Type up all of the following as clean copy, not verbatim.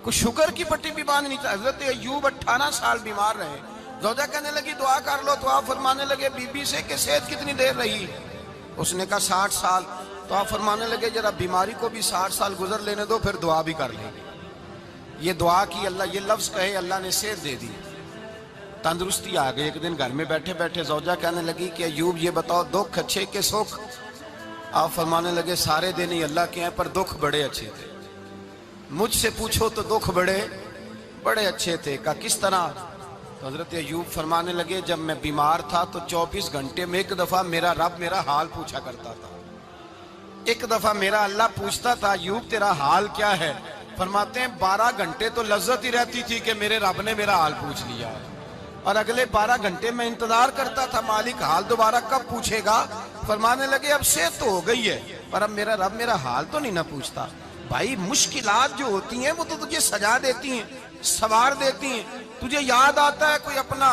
کوئی شکر کی پٹی بھی باندھ نہیں تھا. حضرت ایوب 18 سال بیمار رہے. زوجہ کہنے لگی دعا کر لو, تو آپ فرمانے لگے بی بی سے کہ صحت کتنی دیر رہی؟ اس نے کہا 60 سال. تو آپ فرمانے لگے ذرا بیماری کو بھی 60 سال گزر لینے دو, پھر دعا بھی کر لیں گے. یہ دعا کی, اللہ یہ لفظ کہے, اللہ نے صحت دے دی, تندرستی آ گئی. ایک دن گھر میں بیٹھے بیٹھے زوجہ کہنے لگی کہ ایوب یہ بتاؤ دکھ اچھے کہ سکھ؟ آپ فرمانے لگے سارے دن ہی اللہ کے ہیں, پر دکھ بڑے اچھے تھے. مجھ سے پوچھو تو دکھ بڑے اچھے تھے. کہا کس طرح؟ تو حضرت ایوب فرمانے لگے جب میں بیمار تھا تو 24 گھنٹے میں ایک دفعہ میرا رب میرا حال پوچھا کرتا تھا. ایک دفعہ میرا اللہ پوچھتا تھا ایوب تیرا حال کیا ہے؟ فرماتے ہیں 12 گھنٹے تو لذت ہی رہتی تھی کہ میرے رب نے میرا حال پوچھ لیا, اور اگلے 12 گھنٹے میں انتظار کرتا تھا مالک حال دوبارہ کب پوچھے گا. فرمانے لگے اب صحت تو ہو گئی ہے, پر اب میرا رب میرا حال تو نہیں نہ پوچھتا. بھائی مشکلات جو ہوتی ہیں وہ تو تجھے سجا دیتی ہیں, سوار دیتی ہیں. تجھے یاد آتا ہے کوئی اپنا,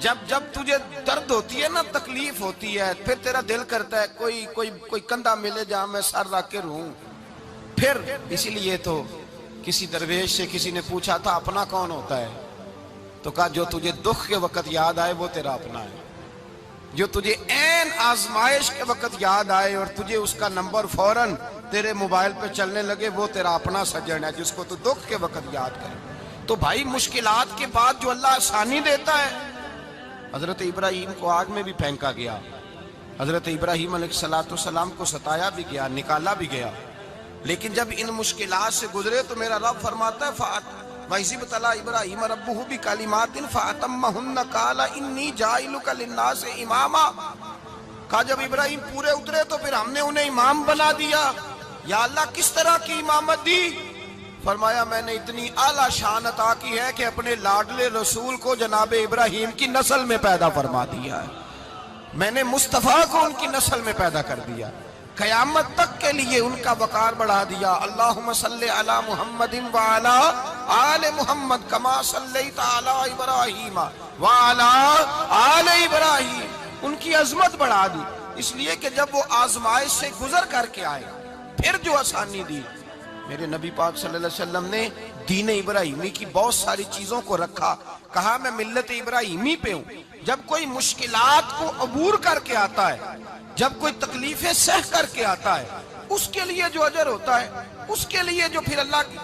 جب تجھے درد ہوتی ہے نا, تکلیف ہوتی ہے, پھر تیرا دل کرتا ہے کوئی کندھا ملے جہاں میں سر رکھ کے رہوں. پھر اسی لیے تو کسی درویش سے کسی نے پوچھا تھا اپنا کون ہوتا ہے؟ تو کہا جو تجھے دکھ کے وقت یاد آئے وہ تیرا اپنا ہے. جو تجھے عین آزمائش کے وقت یاد آئے اور تجھے اس کا نمبر فوراً تیرے موبائل پہ چلنے لگے, وہ تیرا اپنا سجن ہے جس کو تو دکھ کے وقت یاد کرے. تو بھائی مشکلات کے بعد جو اللہ آسانی دیتا ہے. حضرت ابراہیم کو آگ میں بھی پھینکا گیا, حضرت ابراہیم علیہ السلام کو ستایا بھی گیا, نکالا بھی گیا, لیکن جب ان مشکلات سے گزرے تو میرا رب فرماتا ہے وَإِذِ ابْتَلَىٰ إِبْرَاهِيمَ رَبُّهُ بِكَلِمَاتٍ فَأَتَمَّهُنَّ قَالَ إِنِّي جَاعِلُكَ لِلنَّاسِ إِمَامًا. کہا جب ابراہیم پورے اترے تو پھر ہم نے انہیں امام بنا دیا. یا اللہ کس طرح کی امامت دی؟ فرمایا میں نے اتنی اعلیٰ شان عطا کی ہے کہ اپنے لاڈلے رسول کو جناب ابراہیم کی نسل میں پیدا فرما دیا ہے. میں نے مصطفیٰ کو ان کی نسل میں پیدا کر دیا, قیامت تک کے لیے ان کا وقار بڑھا دیا. اللہم صلی علی محمد وعلی آل محمد کما صلیت علی ابراہیم وعلی آل ابراہیم. ان کی عظمت بڑھا دی, اس لیے کہ جب وہ آزمائش سے گزر کر کے آئے پھر جو آسانی دی. میرے نبی پاک صلی اللہ علیہ وسلم نے دین ابراہیمی کی بہت ساری چیزوں کو رکھا, کہا میں ملت ابراہیمی پہ ہوں. جب کوئی مشکلات کو عبور کر کے آتا ہے, جب کوئی تکلیفیں سہ کر کے آتا ہے, اس کے لیے جو اجر ہوتا ہے, اس کے لیے جو پھر اللہ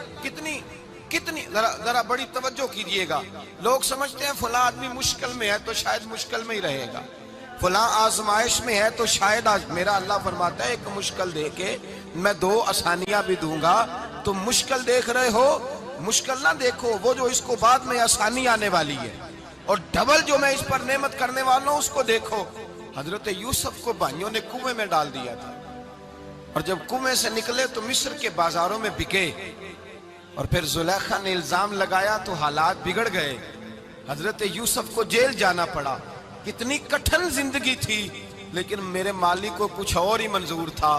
کتنی ذرا بڑی توجہ کیجئے گا. لوگ سمجھتے ہیں فلاں آدمی مشکل میں ہے تو شاید مشکل میں ہی رہے گا, فلاں آزمائش میں ہے تو شاید میرا اللہ فرماتا ہے ایک مشکل دے کے میں 2 آسانیاں بھی دوں گا. تم مشکل دیکھ رہے ہو, مشکل نہ دیکھو, وہ جو اس کو بعد میں آسانی آنے والی ہے, اور ڈبل جو میں اس پر نعمت کرنے والا ہوں اس کو دیکھو. حضرت یوسف کو بھائیوں نے کنویں میں ڈال دیا تھا, اور جب کنویں سے نکلے تو مصر کے بازاروں میں بکے, اور پھر زلیخا نے الزام لگایا تو حالات بگڑ گئے. حضرت یوسف کو جیل جانا پڑا. کتنی کٹھن زندگی تھی, لیکن میرے مالک کو کچھ اور ہی منظور تھا.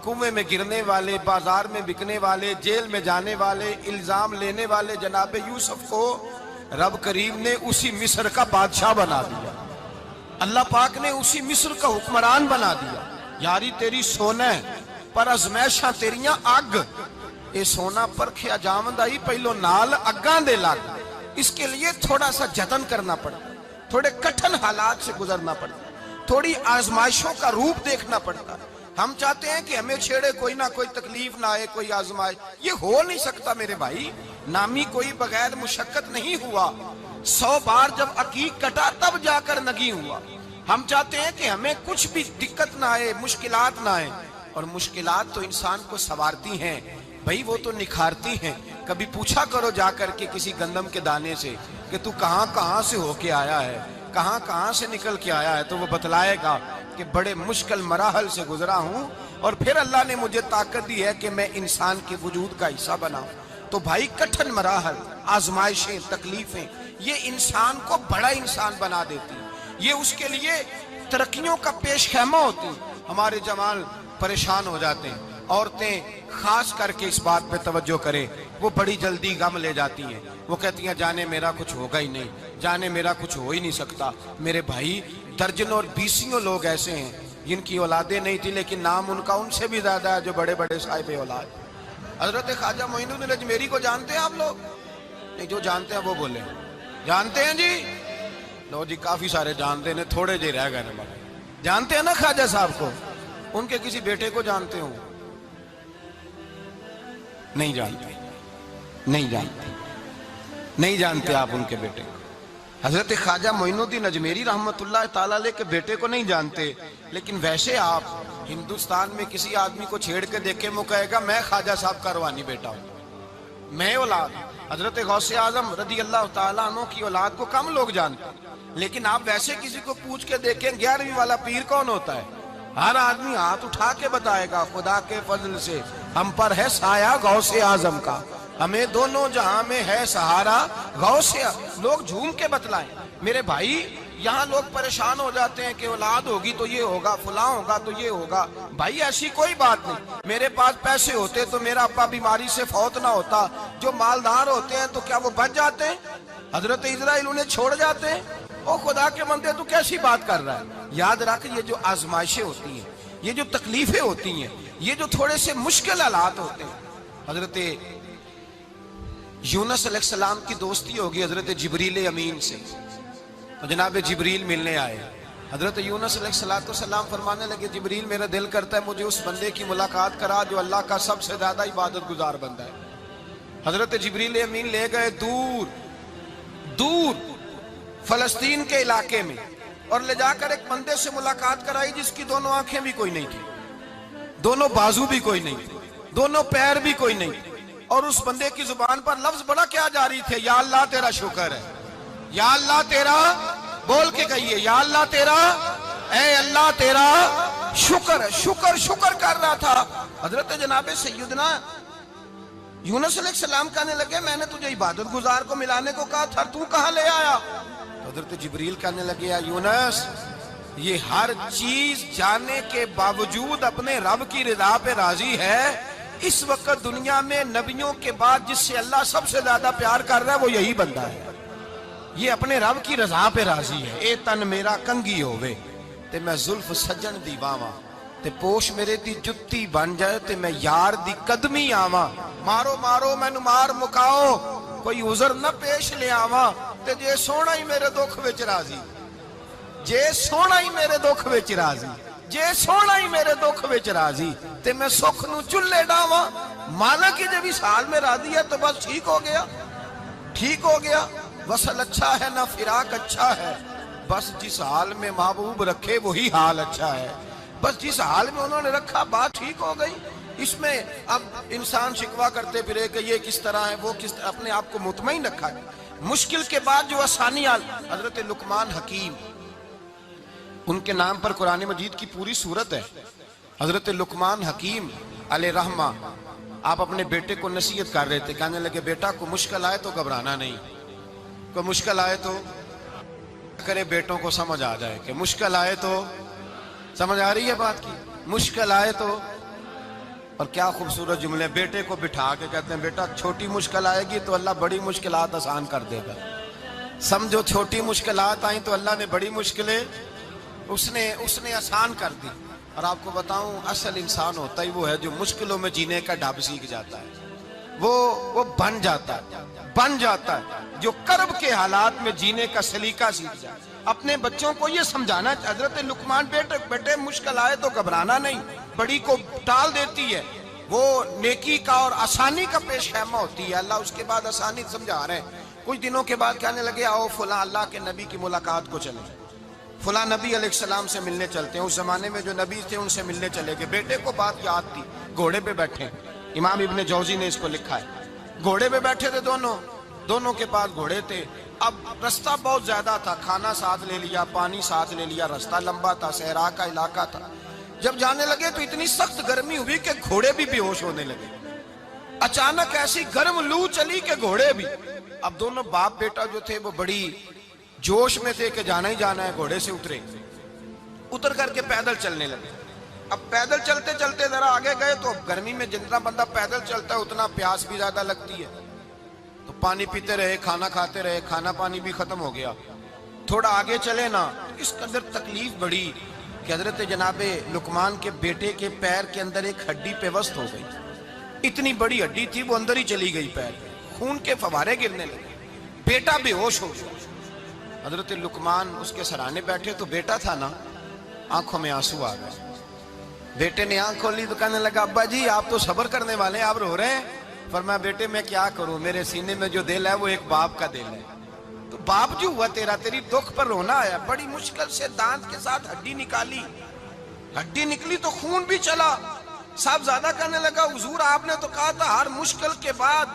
کنویں میں گرنے والے, بازار میں بکنے والے, جیل میں جانے والے, الزام لینے والے جناب یوسف کو رب کریم نے اسی مصر کا بادشاہ بنا دیا. اللہ پاک نے اسی مصر کا حکمران بنا دیا. یاری تیری سونا ہے پر ازمیشاں تیریاں اگ, اے سونا پرکھیا جاوندائی پہلو نال اگاں دے لگ. اس کے لیے تھوڑا سا جتن کرنا پڑتا, تھوڑے کٹھن حالات سے گزرنا پڑتا, تھوڑی آزمائشوں کا روپ دیکھنا پڑتا. ہم چاہتے ہیں کہ ہمیں چھیڑے کوئی نہ کوئی تکلیف نہ آئے, کوئی آزمائش. یہ ہو نہیں سکتا میرے بھائی, نامی کوئی بغیر مشقت نہیں ہوا. 100 بار جب عقیق کٹا تب جا کر نگی ہوا. ہم چاہتے ہیں کہ ہمیں کچھ بھی دقت نہ آئے, مشکلات نہ آئے, اور مشکلات تو انسان کو سنوارتی ہیں بھائی, وہ تو نکھارتی ہیں. کبھی پوچھا کرو جا کر کے کسی گندم کے دانے سے کہ تو کہاں سے ہو کے آیا ہے, کہاں سے نکل کے آیا ہے, تو وہ بتلائے گا کہ بڑے مشکل مراحل سے گزرا ہوں, اور پھر اللہ نے مجھے طاقت دی ہے کہ میں انسان کے وجود کا حصہ بناؤں. تو بھائی کٹھن مراحل, آزمائشیں, تکلیفیں, یہ انسان کو بڑا انسان بنا دیتی ہیں. یہ اس کے لیے ترقیوں کا پیش خیمہ ہوتی ہیں. ہمارے جوان پریشان ہو جاتے ہیں, عورتیں خاص کر کے اس بات پہ توجہ کریں, وہ بڑی جلدی غم لے جاتی ہیں. وہ کہتی ہیں جانے میرا کچھ ہوگا ہی نہیں, جانے میرا کچھ ہو ہی نہیں سکتا. میرے بھائی درجنوں اور بیسیوں لوگ ایسے ہیں جن کی اولادیں نہیں تھی, لیکن نام ان کا ان سے بھی زیادہ ہے جو بڑے بڑے صاحب اولاد. حضرت خواجہ معین الدین اجمیری کو جانتے ہیں آپ لوگ؟ نہیں، جو جانتے ہیں وہ بولیں جانتے ہیں جی؟ لو جی، کافی سارے جانتے ہیں، تھوڑے جی رہ گئے نا۔ جانتے ہیں نا خواجہ صاحب کو؟ ان کے کسی بیٹے کو جانتے ہوں؟ نہیں جانتے، نہیں جانتے، نہیں جانتے آپ ان کے بیٹے کو۔ حضرت خواجہ معین الدین اجمیری رحمت اللہ تعالیٰ علیہ کے بیٹے کو نہیں جانتے، لیکن ویسے آپ ہندوستان میں کسی آدمی کو چھیڑ کے دیکھیں، وہ کہے گا میں خواجہ صاحب کا روحانی بیٹا ہوں، میں اولاد۔ حضرت غوث اعظم رضی اللہ تعالیٰ عنہ کی اولاد کو کم لوگ جانتے ہیں، لیکن آپ ویسے کسی کو پوچھ کے دیکھیں 11ویں والا پیر کون ہوتا ہے، ہر آدمی ہاتھ اٹھا کے بتائے گا خدا کے فضل سے ہم پر ہے سایہ غوث اعظم کا، ہمیں دونوں جہاں میں ہے سہارا غوث۔ لوگ جھوم کے بتلائیں میرے بھائی، یہاں لوگ پریشان ہو جاتے ہیں کہ اولاد ہوگی تو یہ ہوگا، فلاں ہوگا تو یہ ہوگا۔ بھائی ایسی کوئی بات نہیں، میرے پاس پیسے ہوتے تو میرا ابا بیماری سے فوت نہ ہوتا۔ جو مالدار ہوتے ہیں تو کیا وہ بچ جاتے ہیں؟ حضرت اسرائیل انہیں چھوڑ جاتے ہیں؟ او خدا کے بندے، تو کیسی بات کر رہا ہے؟ یاد رکھ، یہ جو آزمائشیں ہوتی ہیں، یہ جو تکلیفیں ہوتی ہیں، یہ جو تھوڑے سے مشکل حالات ہوتے ہیں۔ حضرت یونس علیہ السلام کی دوستی ہوگی حضرت جبریل امین سے، جناب جبریل ملنے آئے۔ حضرت یونس علیہ السلام فرمانے لگے جبریل میرا دل کرتا ہے مجھے اس بندے کی ملاقات کرا جو اللہ کا سب سے زیادہ عبادت گزار بندہ ہے۔ حضرت جبریل امین لے گئے دور دور فلسطین کے علاقے میں، اور لے جا کر ایک بندے سے ملاقات کرائی جس کی دونوں آنکھیں بھی کوئی نہیں تھی، دونوں بازو بھی کوئی نہیں تھی، دونوں پیر بھی کوئی نہیں تھی، اور اس بندے کی زبان پر لفظ بڑا کیا جاری تھے، یا اللہ تیرا شکر ہے، یا اللہ تیرا، بول کے کہیے یا اللہ تیرا، اے اللہ تیرا شکر ہے۔ شکر شکر کر رہا تھا۔ حضرت جناب سیدنا یونس علیہ السلام کہنے لگے میں نے تجھے عبادت گزار کو ملانے کو کہا تھا، تو کہاں لے آیا؟ حضرت جبریل کہنے لگے یا یونس، یہ ہر چیز جانے کے باوجود اپنے رب کی رضا پہ راضی ہے۔ اس وقت دنیا میں نبیوں کے بعد جس سے اللہ سب سے زیادہ پیار کر رہا ہے وہ یہی بندہ ہے، یہ اپنے رب کی رضا پہ راضی ہے۔ اے تن میرا کنگی ہووے تے میں زلف سجن دی باواں، تے پوش میرے دی جتی بن جائے تے میں یار دی قدمی آواں، مارو مارو مینو مار مکاؤ کوئی عذر نہ پیش لے آواں، تے جے سونا ہی میرے دکھ وچ راضی، جے سونا ہی میرے دکھ وچ راضی، جے سونا ہی میرے دکھ وچ راضی تے میں سکھ نو چلے ڈاواں۔ مالک کی جب اس حال میں راضی ہے تو بس ٹھیک ہو گیا، ٹھیک ہو گیا۔ وصل اچھا ہے نہ فراق اچھا ہے، بس جس حال میں محبوب رکھے وہی حال اچھا ہے، بس جس حال میں انہوں نے رکھا بات ٹھیک ہو گئی۔ اس میں اب انسان شکوہ کرتے پھرے کہ یہ کس طرح ہے وہ کس طرح، اپنے آپ کو مطمئن رکھا ہے۔ مشکل کے بعد جو آسانی آل، حضرت لقمان حکیم، ان کے نام پر قرآن مجید کی پوری سورت ہے۔ حضرت لقمان حکیم علیہ رحمہ آپ اپنے بیٹے کو نصیحت کر رہے تھے، کہنے لگے بیٹا کو مشکل آئے تو گھبرانا نہیں، کوئی مشکل آئے تو کرے بیٹوں کو سمجھ آ جائے کہ مشکل آئے تو، سمجھ آ رہی ہے بات کی، مشکل آئے تو۔ اور کیا خوبصورت جملے، بیٹے کو بٹھا کے کہتے ہیں بیٹا چھوٹی مشکل آئے گی تو اللہ بڑی مشکلات آسان کر دے گا، سمجھو چھوٹی مشکلات آئیں تو اللہ نے بڑی مشکلیں اس نے آسان کر دی۔ اور آپ کو بتاؤں اصل انسان ہوتا ہی وہ ہے جو مشکلوں میں جینے کا ڈھب سیکھ جاتا ہے، وہ بن جاتا ہے جو کرب کے حالات میں جینے کا سلیقہ سیکھ جائے۔ اپنے بچوں کو یہ سمجھانا، حضرت لقمان بیٹے مشکل آئے تو گھبرانا نہیں، بڑی کو ٹال دیتی ہے، وہ نیکی کا اور آسانی کا پیش خیمہ ہوتی ہے، اللہ اس کے بعد آسانی سمجھا رہے ہیں۔ کچھ دنوں کے بعد کہنے لگے آؤ فلاں اللہ کے نبی کی ملاقات کو چلیں، فلاں نبی علیہ السلام سے ملنے چلتے ہیں۔ اس زمانے میں جو نبی تھے ان سے ملنے چلے گئے۔ بیٹے کو بات یاد تھی، گھوڑے پہ بیٹھے، امام ابن جوزی نے اس کو لکھا ہے، گھوڑے پہ بیٹھے تھے دونوں کے پاس گھوڑے تھے۔ اب رستہ بہت زیادہ تھا، کھانا ساتھ لے لیا، پانی ساتھ لے لیا، رستہ لمبا تھا، صحرا کا علاقہ تھا۔ جب جانے لگے تو اتنی سخت گرمی ہوئی کہ گھوڑے بھی بے ہوش ہونے لگے، اچانک ایسی گرم لو چلی کہ گھوڑے بھی۔ اب دونوں باپ بیٹا جو تھے وہ بڑی جوش میں تھے کہ جانا ہی جانا ہے، گھوڑے سے اتر کر کے پیدل چلنے لگے۔ اب پیدل چلتے چلتے ذرا آگے گئے تو گرمی میں جتنا بندہ پیدل چلتا ہے اتنا پیاس بھی زیادہ لگتی ہے، تو پانی پیتے رہے، کھانا کھاتے رہے، کھانا پانی بھی ختم ہو گیا۔ تھوڑا آگے چلے نا، اس کے اندر تکلیف بڑی کہ حضرت جناب لقمان کے بیٹے کے پیر کے اندر ایک ہڈی پیوست ہو گئی، اتنی بڑی ہڈی تھی وہ اندر ہی چلی گئی پیر، خون کے فوارے گرنے لگے، بیٹا بے ہوش ہو گیا۔ حضرت لقمان اس کے سرانے بیٹھے تو بیٹا تھا نا، آنکھوں میں آنسو آ گئے۔ بیٹے نے آنکھ کھولی تو کہنے لگا ابا جی آپ تو صبر کرنے والے ہیں، آپ رو رہے ہیں؟ فرمایا بیٹے میں کیا کروں، میرے سینے میں جو دل ہے وہ ایک باپ کا دل ہے، تو باپ جو ہوا تیرا، تیری دکھ پر رونا آیا۔ بڑی مشکل سے دانت کے ساتھ ہڈی نکالی، ہڈی نکلی تو خون بھی چلا۔ صاحب زیادہ کہنے لگا حضور آپ نے تو کہا تھا ہر مشکل کے بعد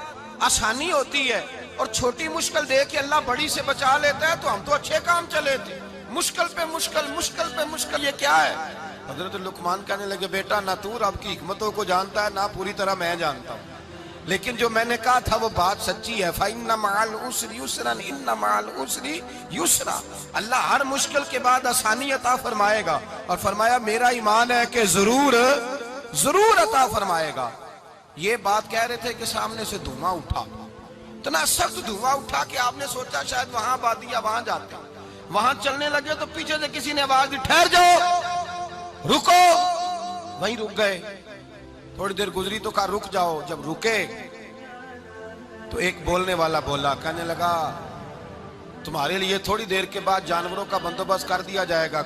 آسانی ہوتی ہے، اور چھوٹی مشکل دیکھ کے اللہ بڑی سے بچا لیتا ہے، تو ہم تو اچھے کام چلے تھے، مشکل پہ مشکل، مشکل پہ مشکل، یہ کیا ہے؟ حضرت لقمان کہنے لگے بیٹا نہ تو رب کی حکمتوں کو جانتا ہے، نہ پوری طرح میں جانتا ہوں، لیکن جو میں نے کہا تھا وہ بات سچی ہے۔ فَإِنَّ مَعَ الْعُسْرِ يُسْرًا إِنَّ مَعَ الْعُسْرِ يُسْرًا، اللہ ہر مشکل کے بعد آسانی عطا فرمائے گا، اور فرمایا میرا ایمان ہے کہ ضرور ضرور عطا فرمائے گا۔ یہ بات کہہ رہے تھے کہ سامنے سے دھواں اٹھا، اتنا سخت دھواں اٹھا کہ آپ نے سوچا شاید وہاں بادیا وہاں جاتے ہیں۔ وہاں چلنے لگے تو پیچھے سے کسی نے آواز دی ٹھہر جاؤ، رکو، وہیں رک گئے۔ تھوڑی دیر گزری تو کہا رک جاؤ، جب رکے تو ایک بولنے والا بولا، کہنے لگا تمہارے لیے تھوڑی دیر کے بعد جانوروں کا بندوبست کر دیا جائے گا،